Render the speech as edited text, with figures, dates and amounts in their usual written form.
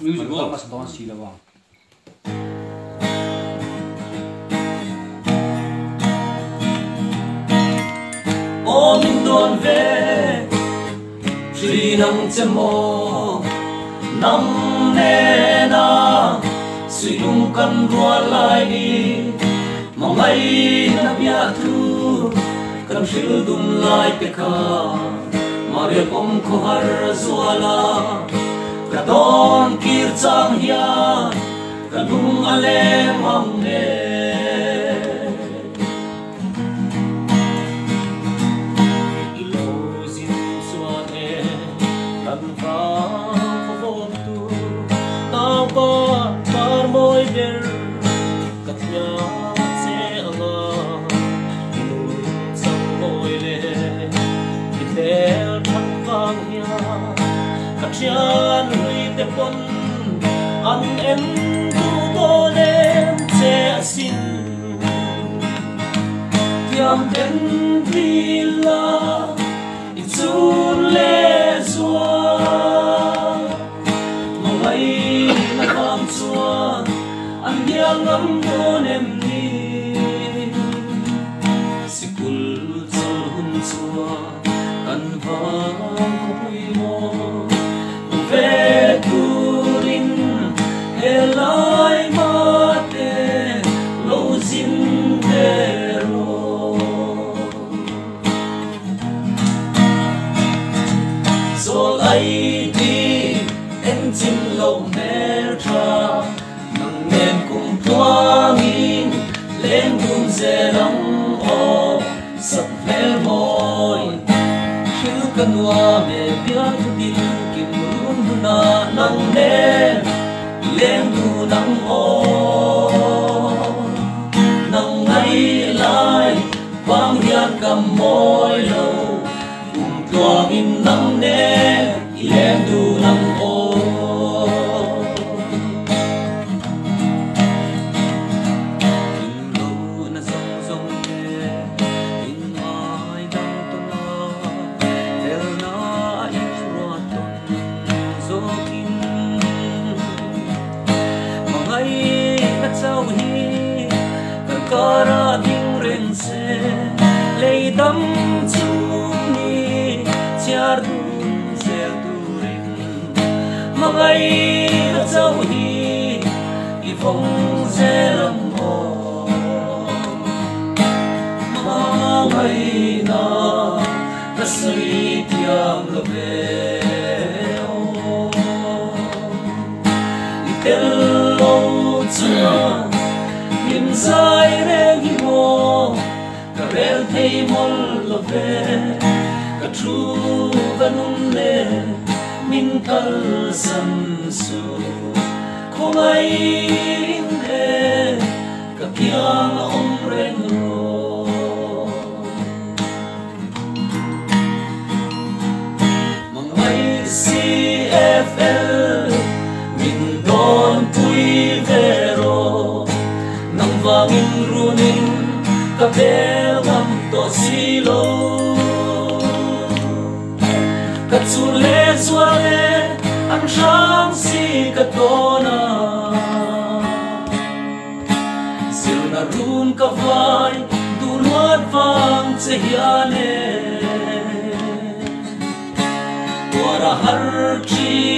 music roll mas don si lawa om don ve tri nang chemo nam ne na suy lung kan rua lai ni mangai na bia thu kan shil dum lai pe kha maria kom ko har zuala ka don kir chang hia ka lung ale mang ne Chian lui te pon an em tu to lem che sin tiam den villa in sun le zua mai na kam zua an yang am don em ni sikul chol hun zua kan vang ko pui mo ve turin helai mate lo zin dero sol ai di en chim lo mer tra nang nen kum tuangin len kum zelang o sap mel moi khil kanwa me pian din na nang ne lem du nang o nang ngai lai quang hian kam moi lo tuang in nang ne lem du nang o in lo na song song ne in ai dang to na del na in ro ton zokin mangai na chau hi kan kara ding reng se leidam chung ni chiar dun zel du ring mangai na chau hi i phong zelam ho mangai na kasri tiam lo ve hello chua in sai re hi mo ka rel thei mol lo ve ka tru vanun le min kal san su khomai ne ka piang om reng ro mangai CFL vero nang vangin runin kabelgam to silo katsule swale ang shang si katona silna run kavai dunwat vang chehiane wara har chi